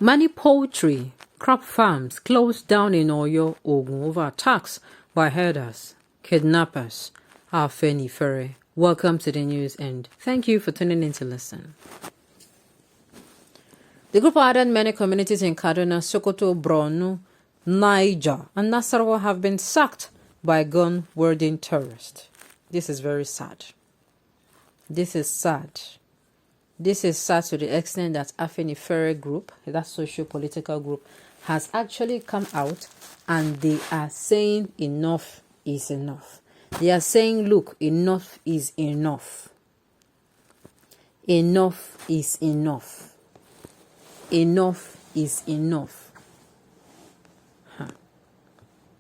Many poultry crop farms closed down in Oyo, Ogun over attacks by herders, kidnappers. Afeni Ferry. Welcome to the news and thank you for tuning in to listen. The group added many communities in Kaduna, Sokoto, Borno, Niger, and Nasarawa have been sacked by gun-wielding terrorists. This is very sad. This is sad. This is sad to the extent that Afeni Ferry group, that socio-political group, has actually come out and they are saying enough is enough. They are saying, look, enough is enough. Enough is enough. Enough is enough.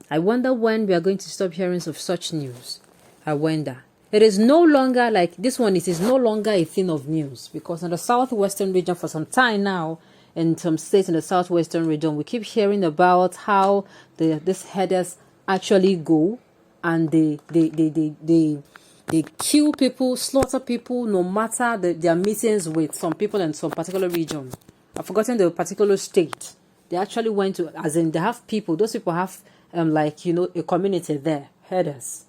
I wonder when we are going to stop hearing of such news. I wonder. It is no longer like this one. It is no longer a thing of news because in the southwestern region for some time now, in some states in the southwestern region, we keep hearing about how these herders actually go and they kill people, slaughter people, no matter their meetings with some people in some particular region. I've forgotten the particular state. They actually went to, as in they have people. Those people have a community there, herders.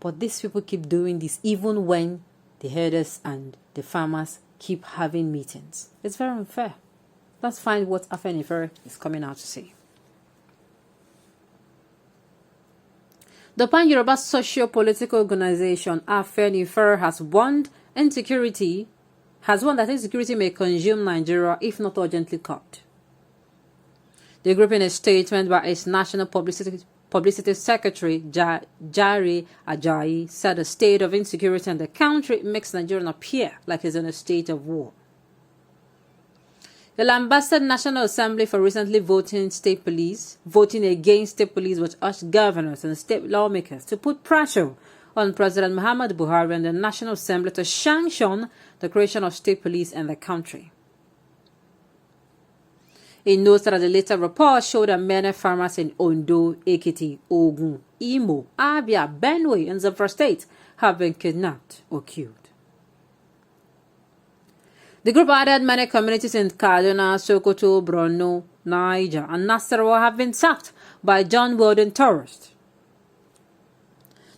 But these people keep doing this even when the herders and the farmers keep having meetings. It's very unfair. Let's find what Afenifere is coming out to say. The Pan-Yoruba socio-political organization Afenifere has warned that insecurity may consume Nigeria if not urgently curbed. The group, in a statement by its National Publicity Secretary, Jare Ajayi, said the state of insecurity in the country makes Nigeria appear like it's in a state of war. The lambasted National Assembly for recently voting against state police, which urged governors and state lawmakers to put pressure on President Muhammadu Buhari and the National Assembly to sanction the creation of state police in the country. It notes that the later report showed that many farmers in Ondo, Ekiti, Ogun, Imo, Abia, Benue, and Zamfara State have been kidnapped or killed. The group added many communities in Kaduna, Sokoto, Borno, Niger, and Nasarawa have been sacked by gun-wielding terrorists.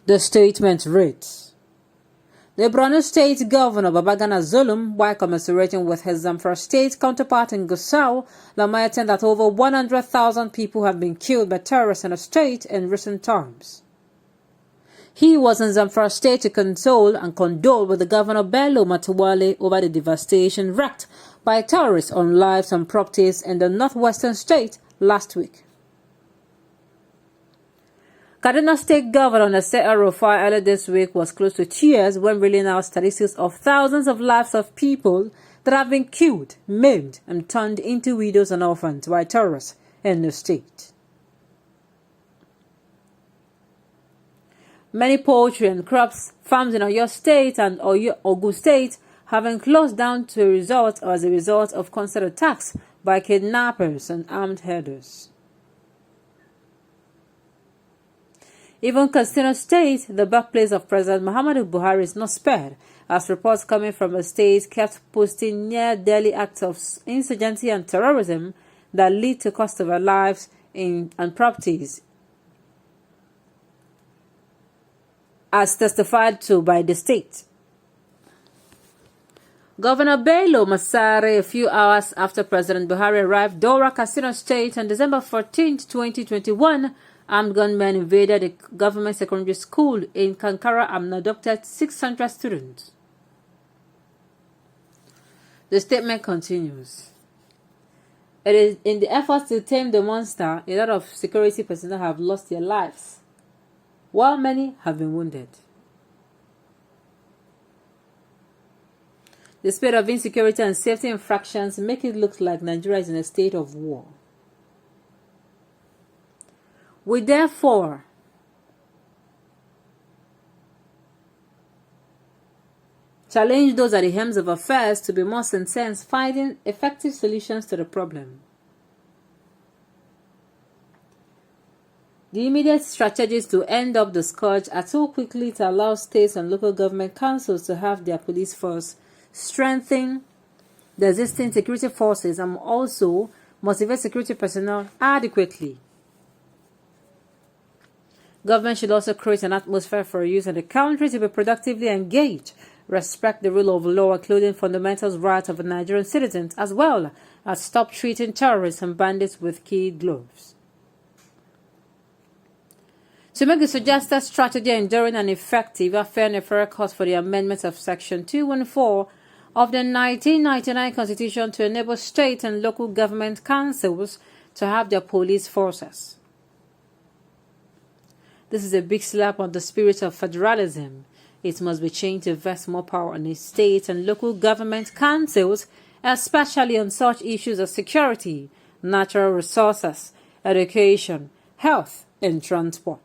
The statement reads, the Borno State Governor Babagana Zulum, while commiserating with his Zamfara State counterpart in Gusau, lamented that over 100,000 people have been killed by terrorists in the state in recent times. He was in Zamfara State to condole with the Governor Bello Matuwale over the devastation wreaked by terrorists on lives and properties in the northwestern state last week. Kaduna State Governor Nasir El-Rufai earlier this week was close to tears when reeling out statistics of thousands of lives of people that have been killed, maimed, and turned into widows and orphans by terrorists in the state. Many poultry and crops farms in Oyo State and Ogun State have been closed down as a result of constant attacks by kidnappers and armed herders. Even Katsina State, the birthplace of President Muhammadu Buhari, is not spared, as reports coming from the state kept posting near-daily acts of insurgency and terrorism that lead to cost of our lives and properties, as testified to by the state. Governor Bello Masare, a few hours after President Buhari arrived Dora, Katsina State on December 14, 2021, armed gunmen invaded a government secondary school in Kankara and abducted 600 students. The statement continues. It is in the efforts to tame the monster, a lot of security personnel have lost their lives, while many have been wounded. The spread of insecurity and safety infractions make it look like Nigeria is in a state of war. We therefore challenge those at the helms of affairs to be more sincere in finding effective solutions to the problem. The immediate strategies to end up the scourge are too quickly to allow states and local government councils to have their police force strengthen the existing security forces and also motivate security personnel adequately. Government should also create an atmosphere for youth in the country to be productively engaged, respect the rule of law, including fundamental rights of Nigerian citizens, as well as stop treating terrorists and bandits with kid gloves. To make the suggested strategy enduring and effective, a fair and fair course for the amendment of Section 214 of the 1999 Constitution to enable state and local government councils to have their police forces. This is a big slap on the spirit of federalism. It must be changed to vest more power on the state and local government councils, especially on such issues as security, natural resources, education, health, and transport.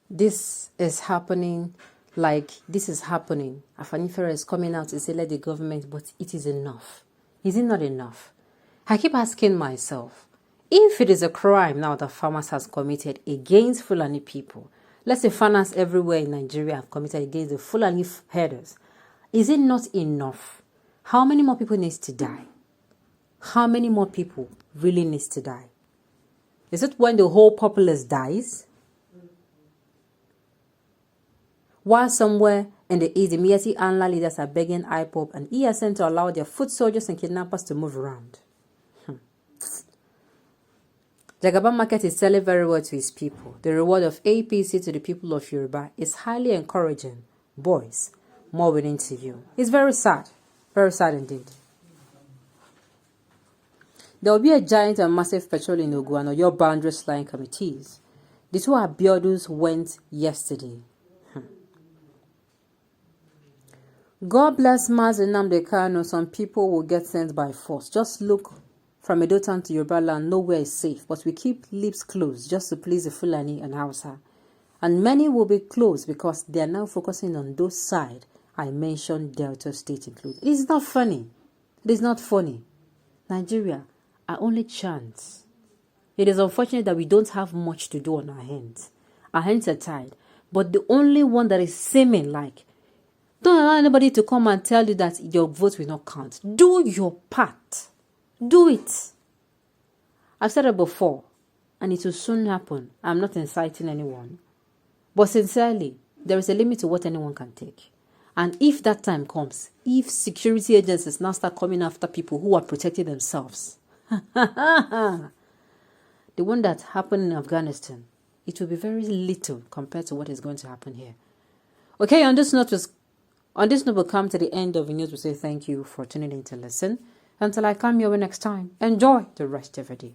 This is happening. Afanifera is coming out to say let the government, but it is enough. Is it not enough? I keep asking myself, if it is a crime now that farmers has committed against Fulani people, let's say farmers everywhere in Nigeria have committed against the Fulani herders, is it not enough? How many more people needs to die? How many more people really needs to die? Is it when the whole populace dies? While somewhere in the east, the Mieti Anla leaders are begging IPOP and ESN to allow their foot soldiers and kidnappers to move around. Jagaban Market is selling very well to his people. The reward of APC to the people of Yoruba is highly encouraging. Boys, more willing to you. It's very sad indeed. There will be a giant and massive patrol in Ogun or your boundaries line committees. The two Abiodun's went yesterday. God bless Mazi Nnamdi Kanu. Some people will get sent by force. Just look from Edotan to Yoruba land, nowhere is safe, but we keep lips closed just to please the Fulani and Hausa. And many will be closed because they are now focusing on those sides I mentioned, Delta State included. It is not funny. It is not funny. Nigeria, our only chance. It is unfortunate that we don't have much to do on our hands. Our hands are tied. But the only one that is seeming like, don't allow anybody to come and tell you that your vote will not count. Do your part. Do it. I've said it before, and it will soon happen. I'm not inciting anyone. But sincerely, there is a limit to what anyone can take. And if that time comes, if security agencies now start coming after people who are protecting themselves, the one that happened in Afghanistan, it will be very little compared to what is going to happen here. Okay, on this note, we'll come to the end of the news. We say thank you for tuning in to listen. Until I come your way next time, enjoy the rest of your day.